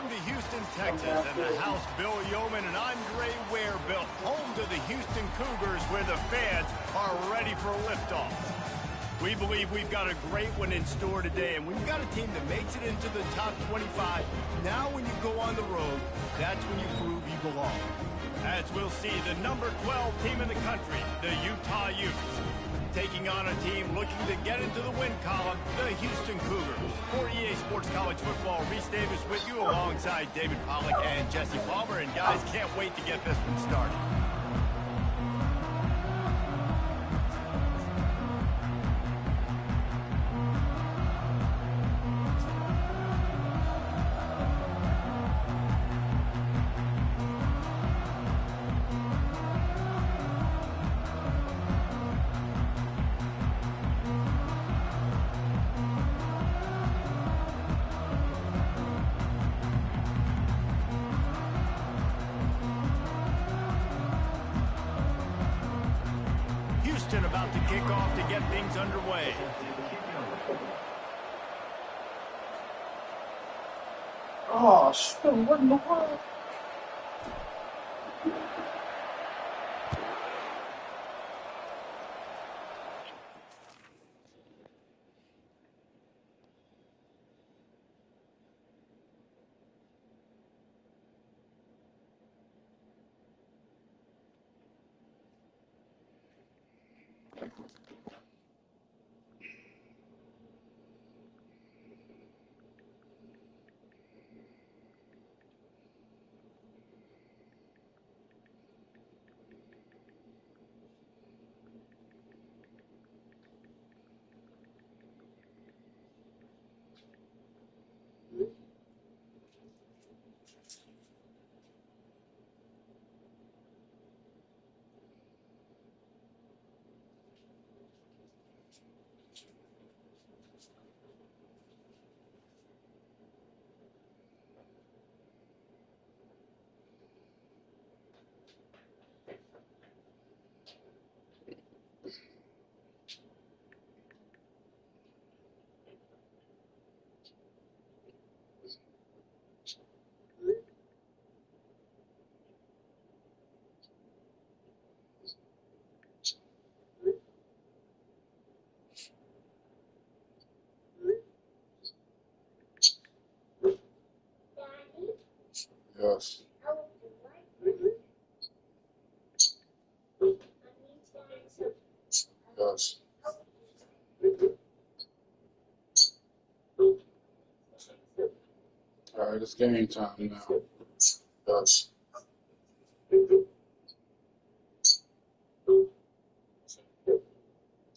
to Houston, Texas, and the house Bill Yeoman and Andre Ware built, home to the Houston Cougars, where the fans are ready for liftoff. We believe we've got a great one in store today, and when you've got a team that makes it into the top 25, now when you go on the road, that's when you prove you belong. As we'll see, the number 12 team in the country, the Utah Utes, taking on a team looking to get into the win column, the Houston Cougars. For EA Sports College Football, Reese Davis with you alongside David Pollack and Jesse Palmer. And guys, can't wait to get this one started. About to kick off to get things underway. Oh, shit, what in the world? Yes. Yes. All right, it's game time now. Yes.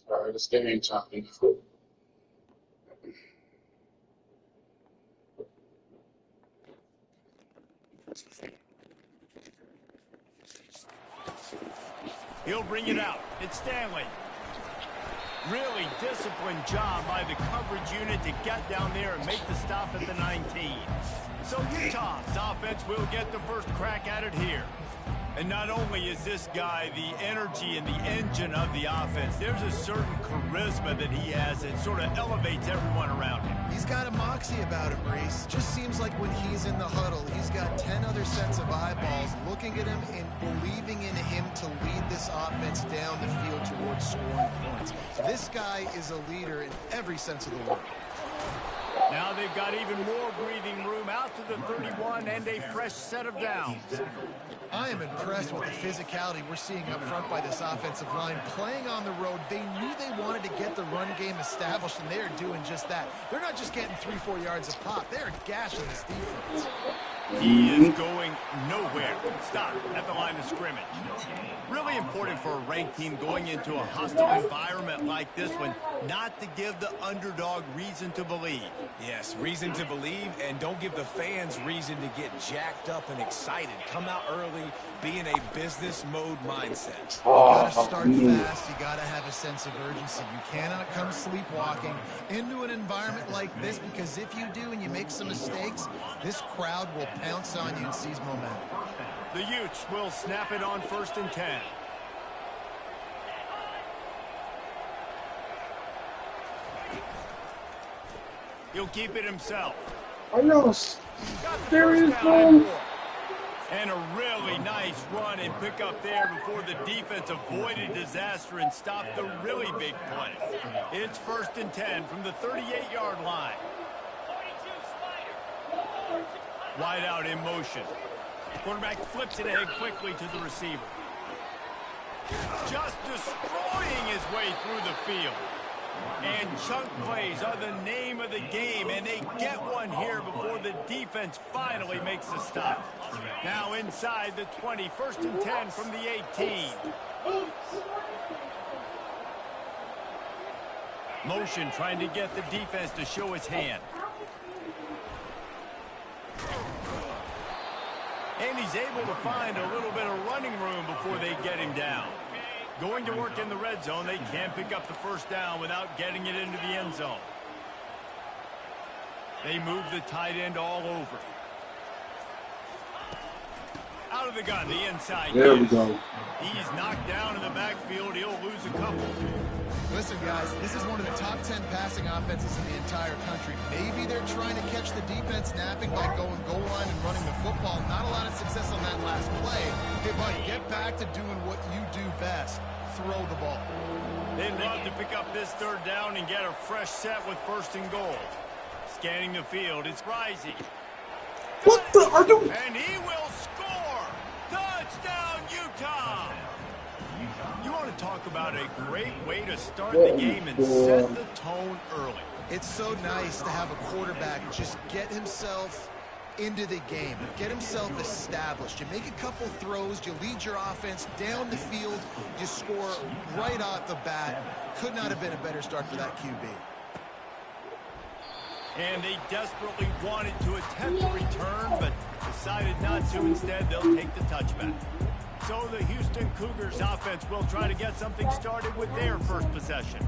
All right, it's game time now. He'll bring it out. It's Stanley. Really disciplined job by the coverage unit to get down there and make the stop at the 19. So Utah's offense will get the first crack at it here. And not only is this guy the energy and the engine of the offense, there's a certain charisma that he has that sort of elevates everyone around him. He's got a moxie about him, Reese. Just seems like when he's in the huddle, he's got 10 other sets of eyeballs looking at him and believing in him to lead this offense down the field towards scoring points. This guy is a leader in every sense of the word. Now they've got even more breathing room out to the 31 and a fresh set of downs. I am impressed with the physicality we're seeing up front by this offensive line. Playing on the road, they knew they wanted to get the run game established, and they are doing just that. They're not just getting 3-4 yards a pop. They're gashing this defense. He is going nowhere. Stop at the line of scrimmage. Really important for a ranked team going into a hostile environment like this one, not to give the underdog reason to believe. Yes, reason to believe, and don't give the fans reason to get jacked up and excited. Come out early, be in a business mode mindset. You gotta start fast. You gotta have a sense of urgency. You cannot come sleepwalking into an environment like this, because if you do and you make some mistakes, this crowd will pounce on you and seize momentum. The Utes will snap it on 1st and 10. He'll keep it himself. Adios. Seriously? And a really nice run and pick up there before the defense avoided disaster and stopped the really big play. It's 1st and 10 from the 38-yard line. Wide out in motion. Quarterback flips it ahead quickly to the receiver. Just destroying his way through the field. And chunk plays are the name of the game, and they get one here before the defense finally makes a stop. Now inside the 20, 1st and 10 from the 18. Motion trying to get the defense to show his hand. And he's able to find a little bit of running room before they get him down. Going to work in the red zone, they can't pick up the 1st down without getting it into the end zone. They move the tight end all over. Out of the gun, the inside. There we go. He's knocked down in the backfield. He'll lose a couple. Listen, guys, this is one of the top 10 passing offenses in the entire country. Maybe they're trying to catch the defense napping by going goal line and running the football. Not a lot of success on that last play. Hey, buddy, get back to doing what you do best. Throw the ball. They'd love to pick up this 3rd down and get a fresh set with 1st and goal. Scanning the field, it's Rising. What the are you? And he will score! Touchdown, Utah! You want to talk about a great way to start the game and set the tone early. It's so nice to have a quarterback just get himself into the game, get himself established. You make a couple throws, you lead your offense down the field, you score right off the bat. Could not have been a better start for that QB. And they desperately wanted to attempt a return, but decided not to. Instead, they'll take the touchback. So the Houston Cougars offense will try to get something started with their 1st possession.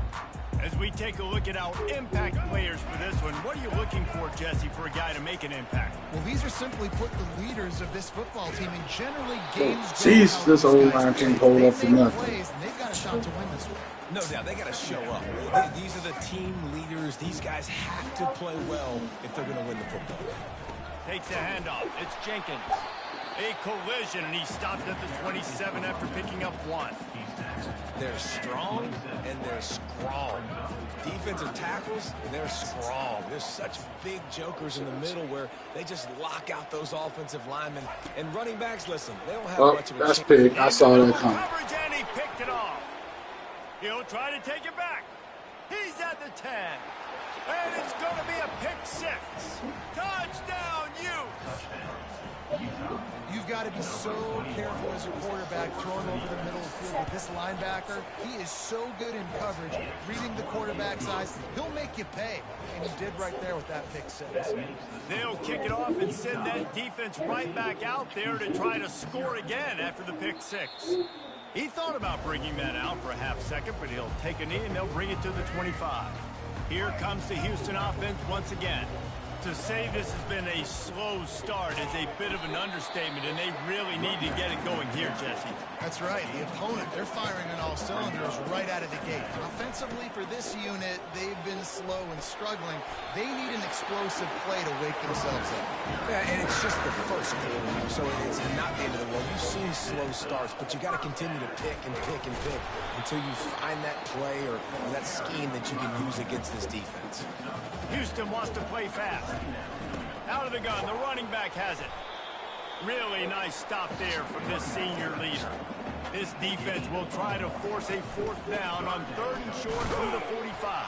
As we take a look at our impact players for this one, what are you looking for, Jesse, for a guy to make an impact? Well, these are simply put the leaders of this football team, and generally games Jeez, this old line can't hold up for nothing. They've got a shot to win this one. No doubt, they got to show up. These are the team leaders. These guys have to play well if they're going to win the football game. Takes the handoff. It's Jenkins. A collision, and he stopped at the 27 after picking up 1. They're strong, and they're strong. Defensive tackles, they're strong. There's such big jokers in the middle where they just lock out those offensive linemen. And running backs, listen, they don't have much of a chance. That's big. I saw that coming. And he picked it off. He'll try to take it back. He's at the 10. And it's going to be a pick 6. Touchdown, Utes. You've got to be so careful as a quarterback throwing over the middle of the field with this linebacker. He is so good in coverage, reading the quarterback's eyes. He'll make you pay, and he did right there with that pick 6. They'll kick it off and send that defense right back out there to try to score again after the pick 6. He thought about bringing that out for a half second, but he'll take a knee and they'll bring it to the 25. Here comes the Houston offense once again. To say this has been a slow start is a bit of an understatement, and they really need to get it going here, Jesse. That's right. The opponent, they're firing on all cylinders right out of the gate. Offensively, for this unit, they've been slow and struggling. They need an explosive play to wake themselves up. Yeah, and it's just the first quarter, so it's not the end of the world. You've seen slow starts, but you got to continue to pick and pick and pick until you find that play or that scheme that you can use against this defense. Houston wants to play fast. Out of the gun, the running back has it. Really nice stop there from this senior leader. This defense will try to force a 4th down on 3rd and short from the 45.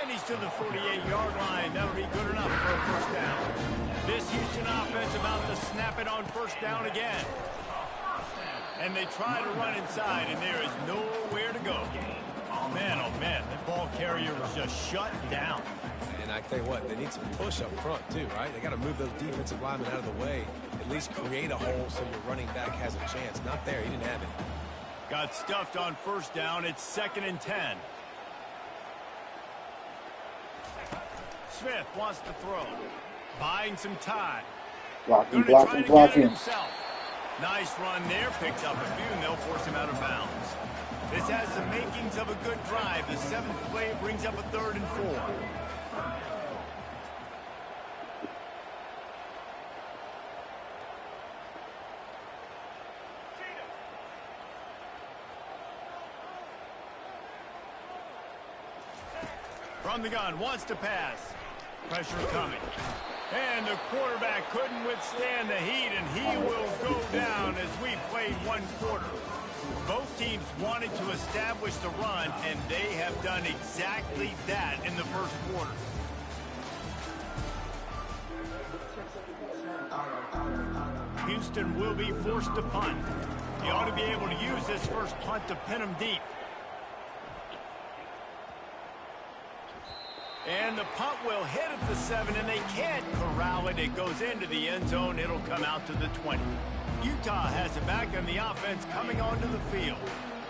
And he's to the 48-yard line. That'll be good enough for a 1st down. This Houston offense about to snap it on 1st down again. And they try to run inside, and there is nowhere to go. Oh man, that ball carrier was just shut down. And I tell you what, they need some push up front too, right? They got to move those defensive linemen out of the way, at least create a hole so your running back has a chance. Not there, he didn't have it. Got stuffed on 1st down. It's 2nd and 10. Smith wants to throw. Buying some time. Blocking. Nice run there. Picks up a few, and they'll force him out of bounds. This has the makings of a good drive. The 7th play brings up a 3rd and 4. From the gun, wants to pass. Pressure coming. And the quarterback couldn't withstand the heat, and he will go down as we played one quarter. Both teams wanted to establish the run, and they have done exactly that in the first quarter. Houston will be forced to punt. He ought to be able to use this first punt to pin him deep. And the punt will hit at the 7, and they can't corral it. It goes into the end zone. It'll come out to the 20. Utah has it back on the offense coming onto the field.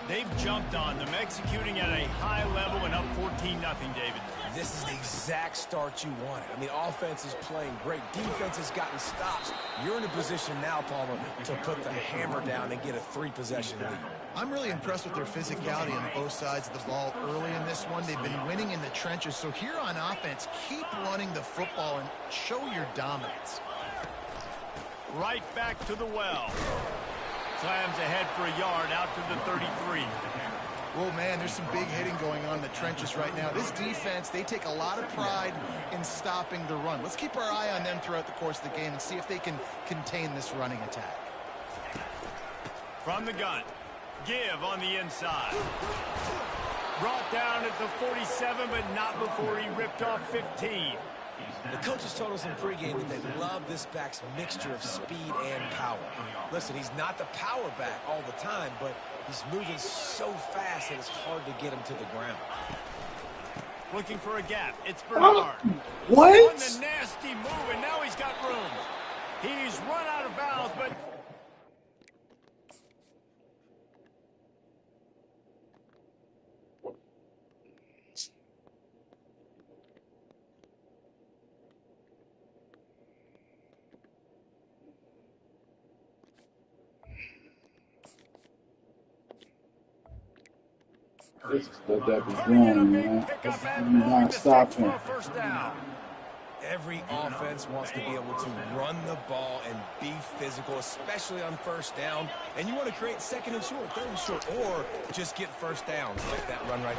They've jumped on them, executing at a high level and up 14-0, David. This is the exact start you wanted. I mean, offense is playing great. Defense has gotten stops. You're in a position now, Palmer, to put the hammer down and get a 3-possession lead. I'm really impressed with their physicality on both sides of the ball early in this one. They've been winning in the trenches. So here on offense, keep running the football and show your dominance. Right back to the well. Slams ahead for a yard out to the 33. Oh, man, there's some big hitting going on in the trenches right now. This defense, they take a lot of pride in stopping the run. Let's keep our eye on them throughout the course of the game and see if they can contain this running attack. From the gun. Give on the inside. Brought down at the 47, but not before he ripped off 15. The coaches told us in pregame that they love this back's mixture of speed and power. Listen, he's not the power back all the time, but he's moving so fast that it's hard to get him to the ground. Looking for a gap. It's Bernard. What? On the nasty move, and now he's got room. He's run out of bounds, but... This is what that was wrong, man. I'm not stopping. Every offense wants to be able to run the ball and be physical, especially on first down. And you want to create second and short, third and short, or just get first downs like that run right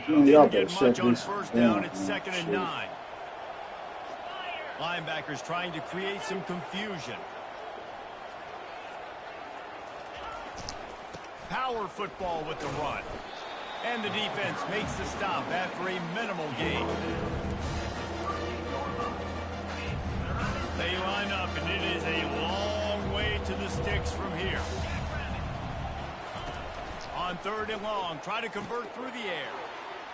there. Y'all better shut this first down. down, it's 2nd and 9. Linebackers trying to create some confusion. Power football with the run. And the defense makes the stop after a minimal gain. They line up, and it is a long way to the sticks from here. On 3rd and long, try to convert through the air.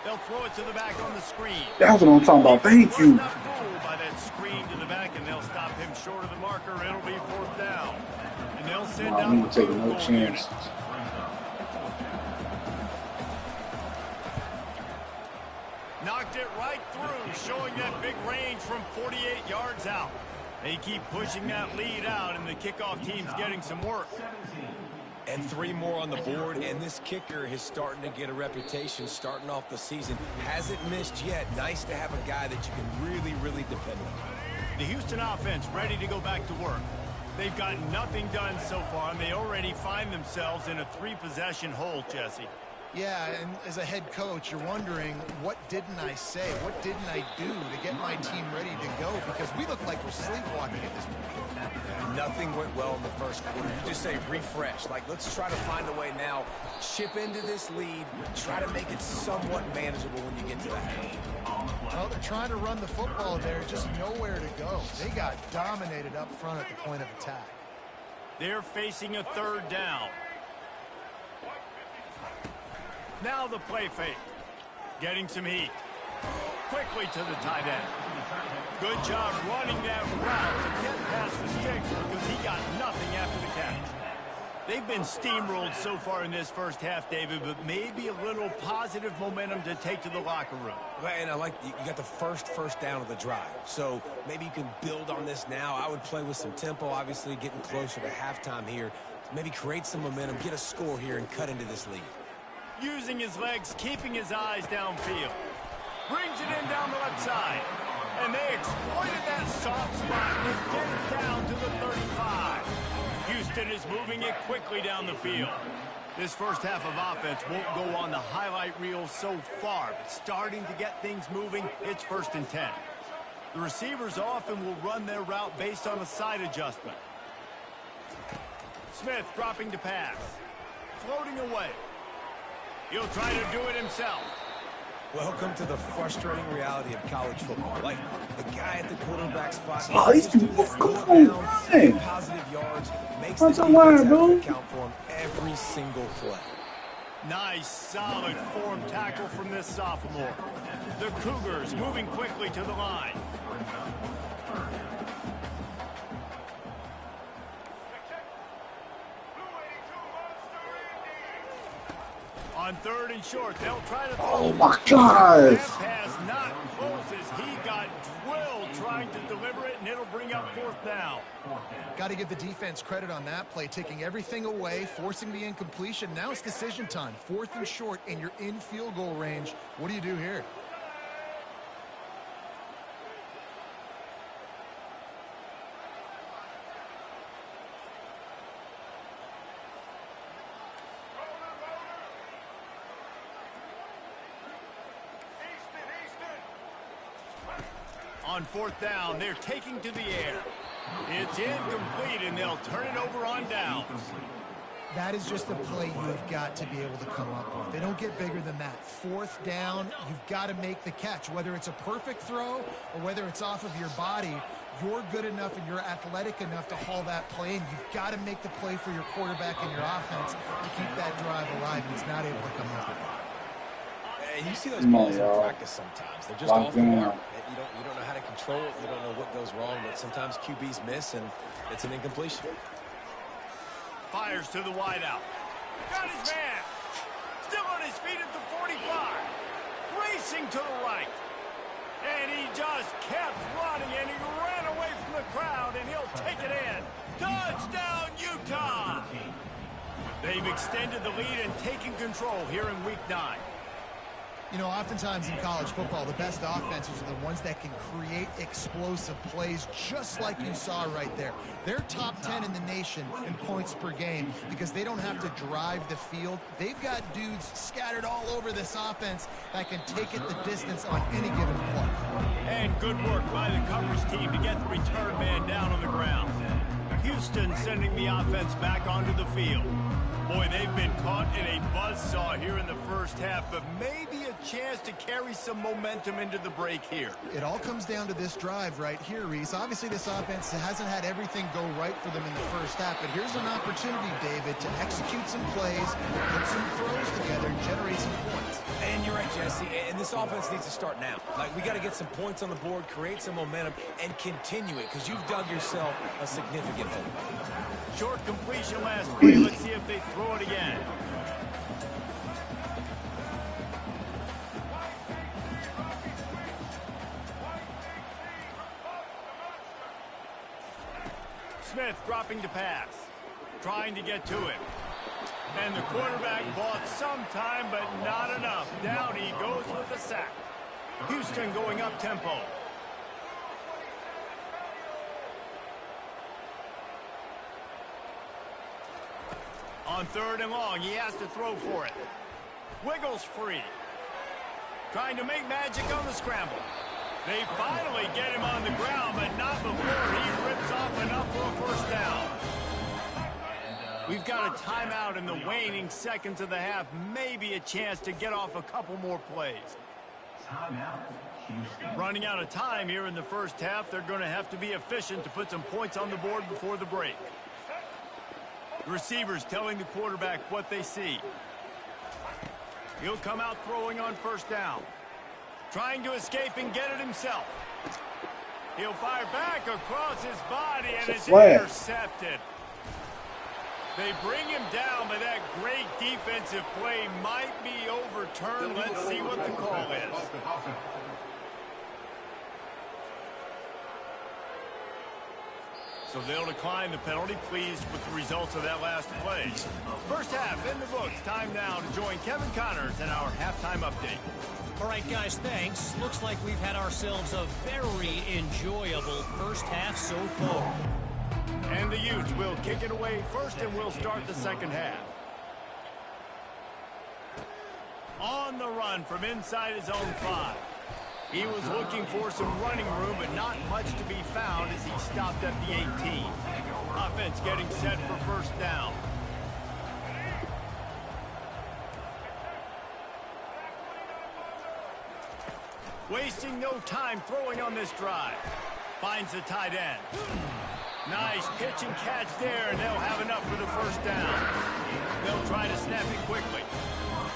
They'll throw it to the back on the screen. That's what I'm talking about. Thank you. Not fooled by that screen to the back, and they'll stop him short of the marker. It'll be 4th down. And they'll send out I'm the taking no goal chances. unit. Knocked it right through, showing that big range from 48 yards out. They keep pushing that lead out, and the kickoff team's getting some work. And 3 more on the board, and this kicker is starting to get a reputation starting off the season. Hasn't missed yet. Nice to have a guy that you can really, really depend on. The Houston offense ready to go back to work. They've gotten nothing done so far, and they already find themselves in a 3-possession hole, Jesse. Yeah, and as a head coach, you're wondering, what didn't I say? What didn't I do to get my team ready to go? Because we look like we're sleepwalking at this point. Nothing went well in the first quarter. You just say refresh. Like, let's try to find a way now. Chip into this lead. Try to make it somewhat manageable when you get to the half. Well, they're trying to run the football there, just nowhere to go. They got dominated up front at the point of attack. They're facing a 3rd down. Now the play fake. Getting some heat. Quickly to the tight end. Good job running that route to get past the sticks because he got nothing after the catch. They've been steamrolled so far in this first half, David, but maybe a little positive momentum to take to the locker room. And I like you got the first down of the drive. So maybe you can build on this now. I would play with some tempo, obviously getting closer to halftime here. Maybe create some momentum, get a score here, and cut into this lead. Using his legs, keeping his eyes downfield. Brings it in down the left side. And they exploited that soft spot and get it down to the 35. Houston is moving it quickly down the field. This first half of offense won't go on the highlight reel so far, but starting to get things moving, it's 1st and 10. The receivers often will run their route based on a side adjustment. Smith dropping to pass. Floating away. He'll try to do it himself. Welcome to the frustrating reality of college football. Like, the guy at the quarterback spot. Oh, he's come on, man. Positive yards makes What's the the line, defense bro? have to count for him every single play. Nice, solid form tackle from this sophomore. The Cougars moving quickly to the line. On 3rd and short, they'll try to throw. Oh my gosh! That pass not close as he got drilled trying to deliver it, and it'll bring up 4th down. Got to give the defense credit on that play, taking everything away, forcing the incompletion. Now it's decision time. 4th and short, and you're in field goal range. What do you do here? On 4th down, they're taking to the air. It's incomplete, and they'll turn it over on downs. That is just a play you have got to be able to come up with. They don't get bigger than that. 4th down, you've got to make the catch. Whether it's a perfect throw or whether it's off of your body, you're good enough and you're athletic enough to haul that play, and you've got to make the play for your quarterback and your offense to keep that drive alive, and he's not able to come up with it. And you see those balls in practice sometimes. They're just off the mark. You don't know how to control it. You don't know what goes wrong, but sometimes QBs miss, and it's an incompletion. Fires to the wideout. Got his man. Still on his feet at the 45. Racing to the right. And he just kept running, and he ran away from the crowd, and he'll take it in. Touchdown, Utah! They've extended the lead and taken control here in Week 9. You know, oftentimes in college football, the best offenses are the ones that can create explosive plays, just like you saw right there. They're top 10 in the nation in points per game because they don't have to drive the field. They've got dudes scattered all over this offense that can take it the distance on any given play. And good work by the coverage team to get the return man down on the ground. Houston sending the offense back onto the field. Boy, they've been caught in a buzzsaw here in the first half, but maybe a chance to carry some momentum into the break here. It all comes down to this drive right here, Reese. Obviously, this offense hasn't had everything go right for them in the first half, but here's an opportunity, David, to execute some plays, put some throws together, and generate some points. And you're right, Jesse, and this offense needs to start now. Like, we got to get some points on the board, create some momentum, and continue it, because you've dug yourself a significant hole. Short completion last play. Let's see if they throw it again. Smith dropping to pass. Trying to get to it. And the quarterback bought some time, but not enough. Down he goes with the sack. Houston going up tempo. On 3rd and long, he has to throw for it. Wiggles free. Trying to make magic on the scramble. They finally get him on the ground, but not before he rips off enough for a first down. We've got a timeout in the waning seconds of the half. Maybe a chance to get off a couple more plays. Running out of time here in the first half. They're going to have to be efficient to put some points on the board before the break. Receivers telling the quarterback what they see. He'll come out throwing on first down. Trying to escape and get it himself. He'll fire back across his body, and it's intercepted. They bring him down, but that great defensive play might be overturned. Let's see what the call is. So they'll decline the penalty, pleased with the results of that last play. First half in the books. Time now to join Kevin Connors in our halftime update. All right, guys, thanks. Looks like we've had ourselves a very enjoyable first half so far. And the Utes will kick it away first, and we'll start the second half. On the run from inside his own 5. He was looking for some running room, but not much to be found as he stopped at the 18. Offense getting set for first down. Wasting no time throwing on this drive. Finds the tight end. Nice pitch and catch there, and they'll have enough for the first down. They'll try to snap it quickly.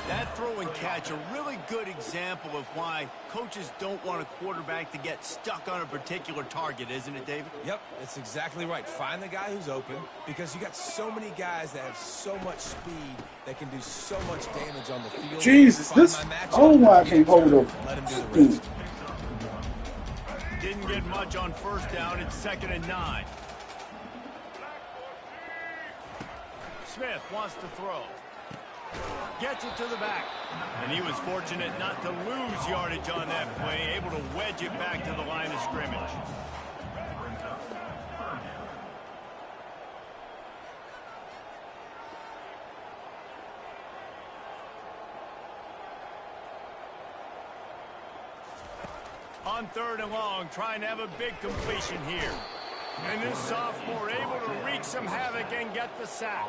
That throw and catch, a really good example of why coaches don't want a quarterback to get stuck on a particular target, isn't it, David? Yep, that's exactly right. Find the guy who's open, because you got so many guys that have so much speed that can do so much damage on the field. Jesus, this. Oh, I can't hold up. Let him do the rest. Didn't get much on first down. It's 2nd and 9. Smith wants to throw. Gets it to the back. And he was fortunate not to lose yardage on that play, able to wedge it back to the line of scrimmage. On 3rd and long, trying to have a big completion here. And this sophomore able to wreak some havoc and get the sack.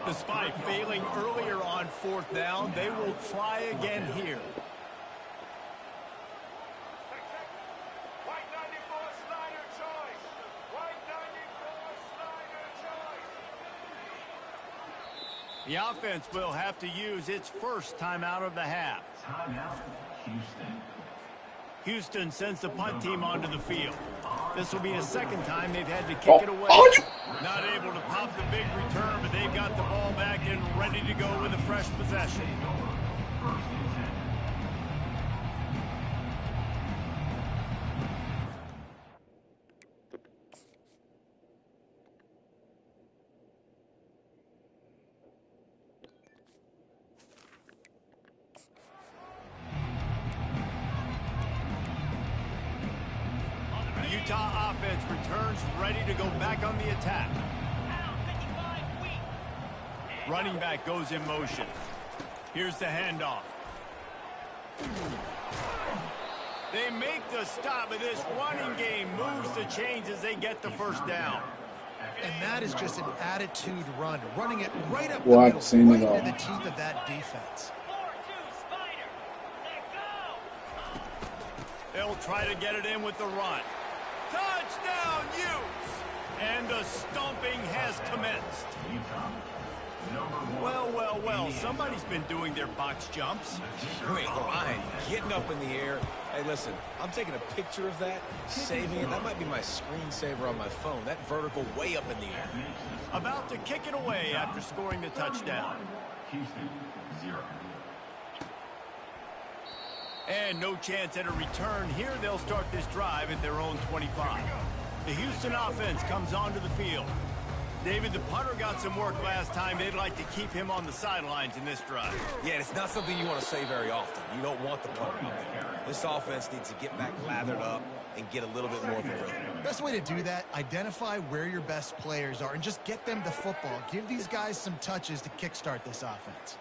Despite failing earlier on 4th down, they will try again here. The offense will have to use its first timeout of the half. Timeout, Houston. Houston sends the punt team onto the field. This will be a 2nd time they've had to kick it away. Not able to pop the big return, but they've got the ball back and ready to go with a fresh possession. Utah offense returns ready to go back on the attack. Running back goes in motion. Here's the handoff. They make the stop, but this running game moves the chains as they get the first down. And that is just an attitude run, running it right up the Well, middle, I've seen right it all. into the teeth of that defense. They'll try to get it in with the run. Touchdown, Utes! And the stomping has commenced. Well, somebody's been doing their box jumps. You ain't lying. Getting up in the air. Hey, listen, I'm taking a picture of that, saving it. That might be my screensaver on my phone. That vertical way up in the air. About to kick it away after scoring the touchdown. Houston, 0. And no chance at a return here. They'll start this drive at their own 25. The Houston offense comes onto the field. David, the punter got some work last time. They'd like to keep him on the sidelines in this drive. Yeah, it's not something you want to say very often. You don't want the punter out there. This offense needs to get back lathered up and get a little bit more of a rhythm. Best way to do that, identify where your best players are and just get them the football. Give these guys some touches to kickstart this offense.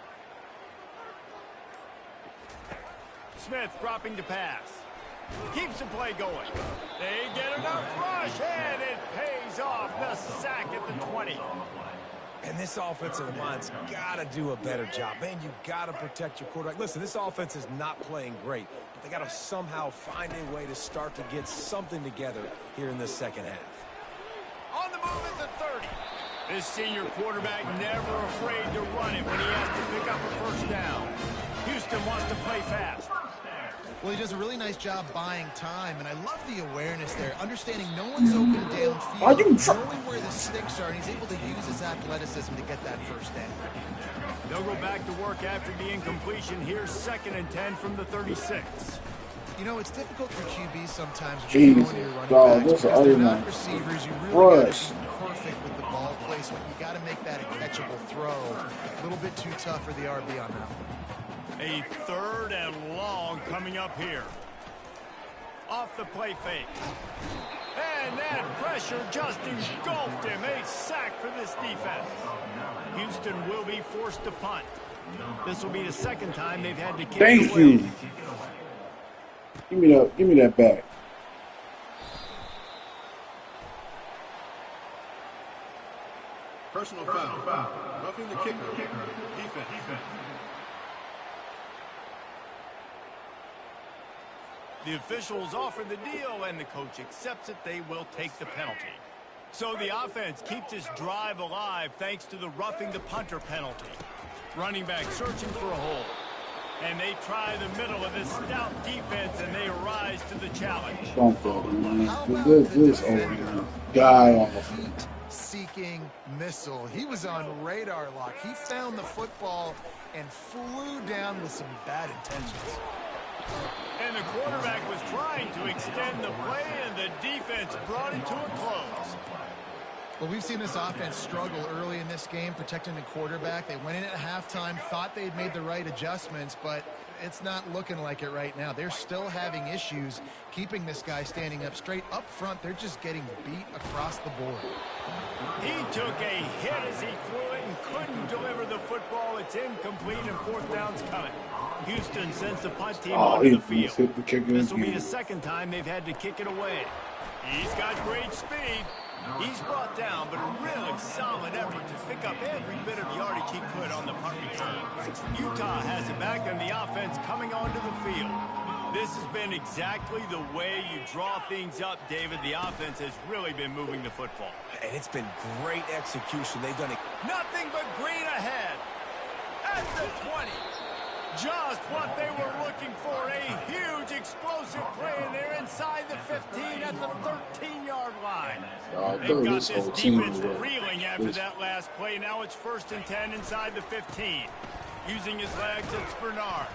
Smith dropping to pass. Keeps the play going. They get enough rush, and it pays off. The sack at the 20. And this offensive line's got to do a better job. Man, you got to protect your quarterback. Listen, this offense is not playing great, but they got to somehow find a way to start to get something together here in this second half. On the move at the 30. This senior quarterback never afraid to run it when he has to pick up a first down. Houston wants to play fast. Well, he does a really nice job buying time, and I love the awareness there, understanding no one's open downfield, knowing where the sticks are, and he's able to use his athleticism to get that first down. They'll go back to work after the incompletion. Here's 2nd and 10 from the 36. You know, it's difficult for QB sometimes Jesus, when you're running dog, backs this is because they're other not than receivers. You really got rush. to be perfect with the ball placement. You got to make that a catchable throw. A little bit too tough for the RB on that one. A 3rd and long coming up here. Off the play fake. And that pressure just engulfed him. A sack for this defense. Houston will be forced to punt. This will be the second time they've had to kick it away. Thank you. Give me that back. Personal foul. Roughing the kicker. Defense. The officials offer the deal, and the coach accepts it. They will take the penalty. So the offense keeps this drive alive thanks to the roughing the punter penalty. Running back searching for a hole. And they try the middle of this stout defense, and they rise to the challenge. Bump that, man. This old guy on the feet. Seeking missile. He was on radar lock. He found the football and flew down with some bad intentions. And the quarterback was trying to extend the play, and the defense brought it to a close. Well, we've seen this offense struggle early in this game protecting the quarterback. They went in at halftime, thought they'd made the right adjustments, but it's not looking like it right now. They're still having issues keeping this guy standing up straight. Up front, they're just getting beat across the board. He took a hit as he threw it and couldn't deliver the football. It's incomplete, and fourth down's coming. Houston sends the punt team onto the field. This will be the second time they've had to kick it away. He's got great speed. He's brought down, but a really solid effort to pick up every bit of yardage he could on the punt return. Utah has it back, and the offense coming onto the field. This has been exactly the way you draw things up, David. The offense has really been moving the football. And it's been great execution. They've done it. Nothing but green ahead. At the 20. Just what they were looking for. A huge explosive play, and they're inside the 15 at the 13-yard line. They've got this defense reeling after that last play. Now it's 1st and 10 inside the 15. Using his legs, it's Bernard.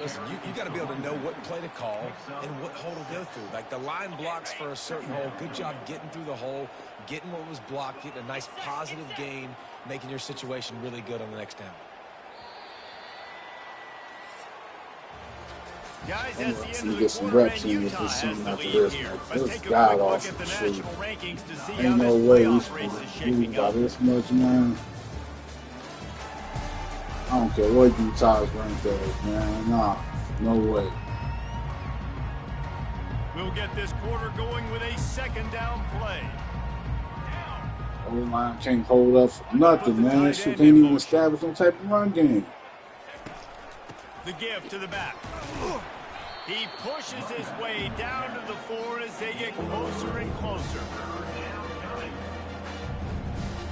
Listen, you got to be able to know what play to call and what hole to go through. Like the line blocks for a certain hole. Good job getting through the hole, getting what was blocked, getting a nice positive gain, making your situation really good on the next down. Guys, at the end of the quarter, and Utah has the lead here. Let's take a quick look at the national rankings to see how this playoff race is shaping up. This much, man. I don't care what Utah's ranked as, man. Nah, no way. We'll get this quarter going with a second down play. O-line can't hold up for nothing, man. That shit can't even establish no type of run game. The give to the back. He pushes his way down to the 4 as they get closer and closer.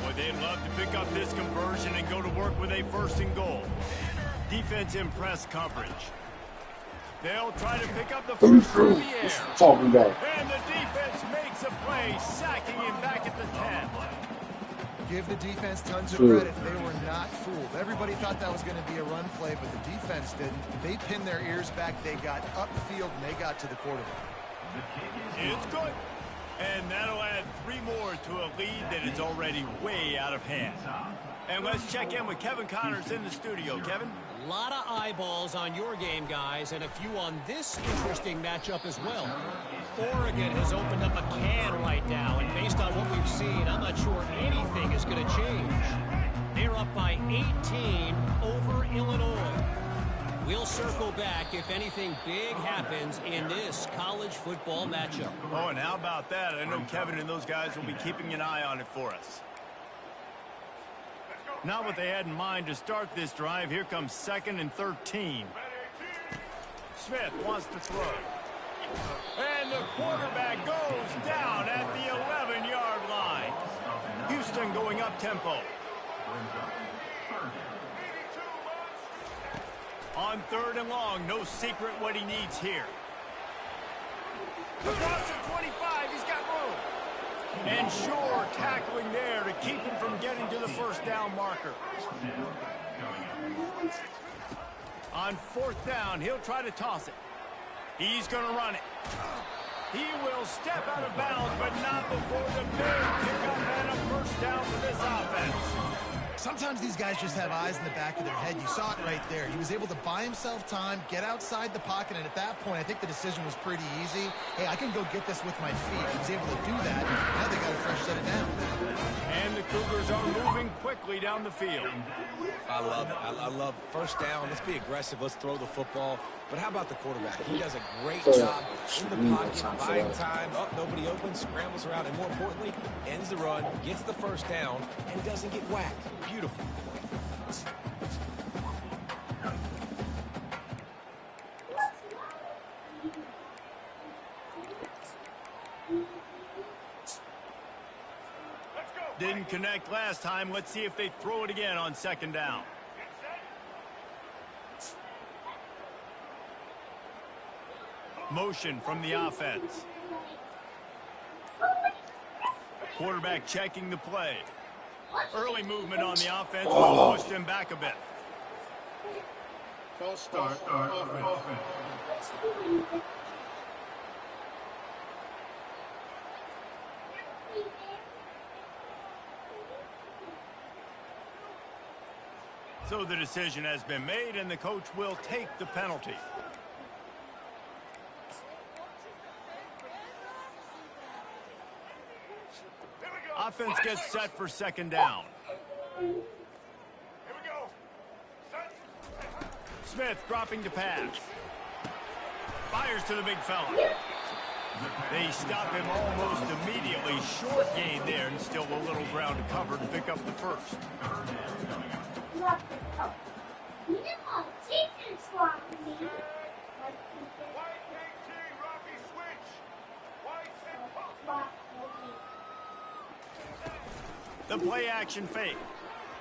Boy, they'd love to pick up this conversion and go to work with a 1st and goal. Defense in press coverage. They'll try to pick up the first through the air. Talking about. And the defense makes a play, sacking him back at the 10. Give the defense tons of credit. They were not fooled. Everybody thought that was going to be a run play, but the defense didn't. They pinned their ears back. They got upfield, and they got to the quarterback. It's good. And that'll add 3 more to a lead that is already way out of hand. And let's check in with Kevin Connors in the studio. Kevin? A lot of eyeballs on your game, guys, and a few on this interesting matchup as well. Oregon has opened up a can right now, and based on what we've seen, I'm not sure anything is going to change. They're up by 18 over Illinois. We'll circle back if anything big happens in this college football matchup. Oh, and how about that? I know Kevin and those guys will be keeping an eye on it for us. Not what they had in mind to start this drive. Here comes 2nd and 13. Smith wants to throw. And the quarterback goes down at the 11-yard line. Houston going up tempo. On 3rd and long, no secret what he needs here. Across the 25, he's got room. And Shore tackling there to keep him from getting to the 1st down marker. On 4th down, he'll try to toss it. He's going to run it. He will step out of bounds, but not before the big pickup and a 1st down for this offense. Sometimes these guys just have eyes in the back of their head. You saw it right there. He was able to buy himself time, get outside the pocket, and at that point, I think the decision was pretty easy. Hey, I can go get this with my feet. He was able to do that. Now they got a fresh set of down. And the Cougars are moving quickly down the field. I love it. I love first down. Let's be aggressive. Let's throw the football. But how about the quarterback? He does a great job in the pocket, buying time. Oh, nobody open, scrambles around, and more importantly, ends the run, gets the first down, and doesn't get whacked. Beautiful. Didn't connect last time. Let's see if they throw it again on second down. Motion from the offense. Quarterback checking the play. Early movement on the offense will push them back a bit. False start. Offense. So the decision has been made, and the coach will take the penalty. Offense gets set for second down. Smith dropping to pass. Fires to the big fella. They stop him almost immediately. Short gain there, and still a little ground to cover to pick up the first. The play action fake.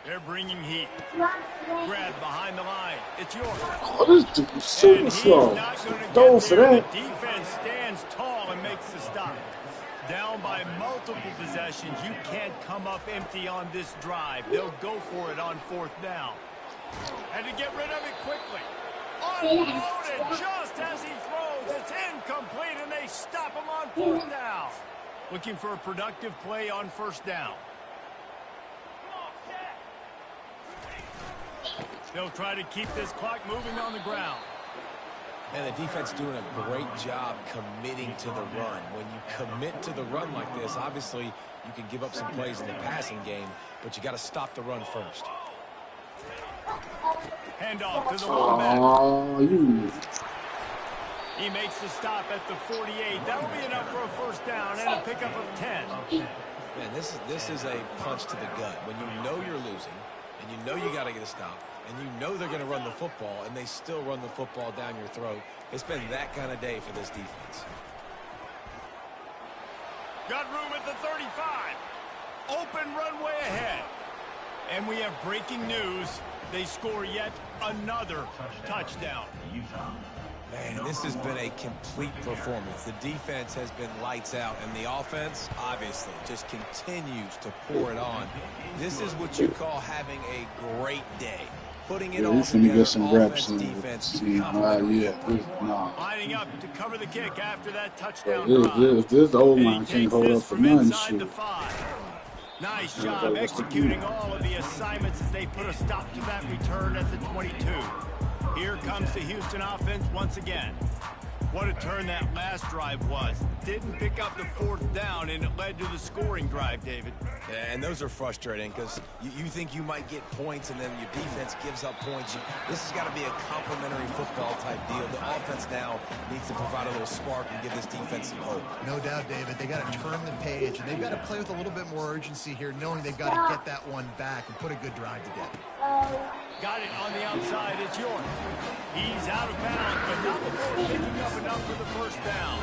They're bringing heat. Grab behind the line. It's yours. Oh, this dude's super slow. Go for that. The defense stands tall and makes the stop. Down by multiple possessions. You can't come up empty on this drive. They'll go for it on fourth down. And to get rid of it quickly. Unloaded just as he throws. It's incomplete, and they stop him on fourth down. Looking for a productive play on first down. They'll try to keep this clock moving on the ground. And the defense doing a great job committing to the run. When you commit to the run like this, obviously you can give up some plays in the passing game, but you got to stop the run first. Handoff to the fullback. He makes the stop at the 48. That'll be enough for a first down and a pickup of 10. Man, this is a punch to the gut. When you know you're losing, and you know you got to get a stop, and you know they're going to run the football, and they still run the football down your throat. It's been that kind of day for this defense. Got room at the 35. Open runway ahead. And we have breaking news. They score yet another touchdown. Man, this has been a complete performance. The defense has been lights out, and the offense, obviously, just continues to pour it on. This is what you call having a great day. Putting it all together, get some reps offense, in defense, lining up to cover the kick after that touchdown drive. This O-line can't hold up for none. Shit. Nice job executing all of the assignments as they put a stop to that return at the 22. Here comes the Houston offense once again. What a turn that last drive was. Didn't pick up the fourth down, and it led to the scoring drive, David. Yeah, and those are frustrating because you think you might get points, and then your defense gives up points. This has got to be a complementary football type deal. The offense now needs to provide a little spark and give this defense some hope. No doubt, David. They got to turn the page, and they've got to play with a little bit more urgency here, knowing they've got to get that one back and put a good drive together. Got it on the outside. It's yours. He's out of bounds, but not before picking up enough for the first down.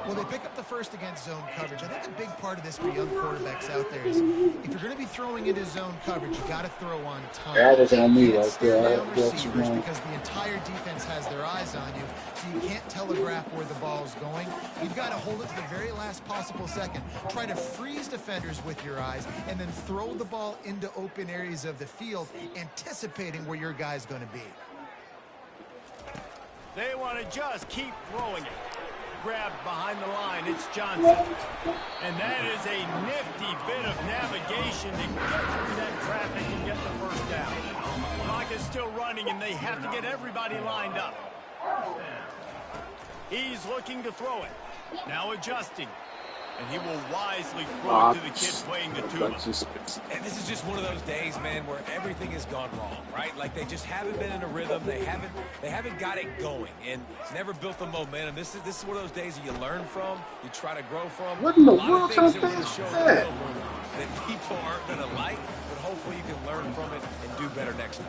Well, they pick up the first against zone coverage. I think a big part of this for young quarterbacks out there is if you're going to be throwing into zone coverage, you got to throw on time. That was on me right there. Receivers because the entire defense has their eyes on you, so you can't telegraph where the ball's going. You've got to hold it to the very last possible second. Try to freeze defenders with your eyes, and then throw the ball into open areas of the field, anticipating where your guy's going to be. They want to just keep throwing it. grabbed behind the line. It's Johnson. And that is a nifty bit of navigation to get through that traffic and get the first down. Clock is still running, and they have to get everybody lined up. He's looking to throw it. Now adjusting. And he will wisely throw it to the kid playing the tuba. And this is just one of those days, man, where everything has gone wrong, right? Like they just haven't been in a rhythm. They haven't got it going and never built the momentum. This is one of those days that you learn from, you try to grow from. What in the a lot world of things kind of that thing is show that? that people aren't going to like, but hopefully you can learn from it and do better next time.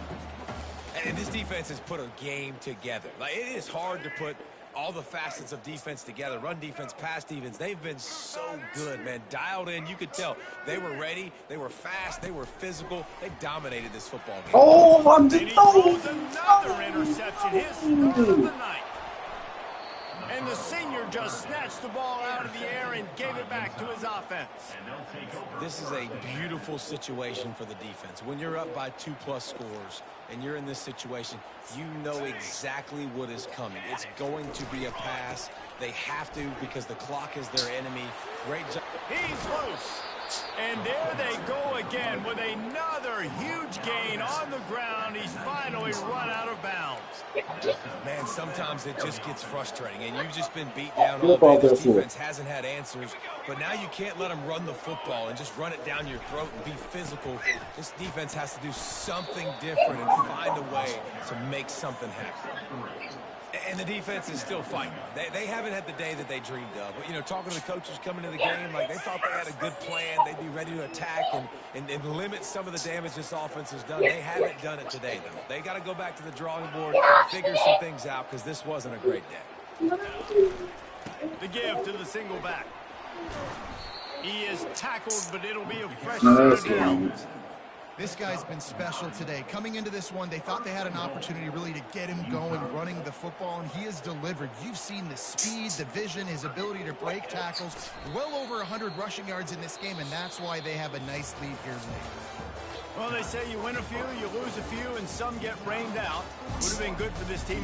And this defense has put a game together. Like it is hard to put all the facets of defense together. Run defense, pass defense. They've been so good, man. Dialed in. You could tell they were ready. They were fast. They were physical. They dominated this football game. Oh, I'm And just he throws another interception. His third of the night. And the senior just snatched the ball out of the air and gave it back to his offense. This is a beautiful situation for the defense. When you're up by 2+ scores and you're in this situation, you know exactly what is coming. It's going to be a pass. They have to because the clock is their enemy. Great job. He's loose. And there they go again with another huge gain on the ground. He's finally run out of bounds. Man, sometimes it just gets frustrating, and you've just been beat down all day. This defense hasn't had answers, but now you can't let them run the football and just run it down your throat and be physical. This defense has to do something different and find a way to make something happen. And the defense is still fighting. They haven't had the day that they dreamed of. But, you know, talking to the coaches coming to the game, like they thought they had a good plan. They'd be ready to attack and limit some of the damage this offense has done. They haven't done it today, though. They got to go back to the drawing board, figure some things out, because this wasn't a great day. The give to the single back. He is tackled, but it'll be a fresh No, set of downs. This guy's been special today. Coming into this one, they thought they had an opportunity really to get him going, running the football, and he has delivered. You've seen the speed, the vision, his ability to break tackles. Well over 100 rushing yards in this game, and that's why they have a nice lead here late. Well, they say you win a few, you lose a few, and some get rained out. Would have been good for this team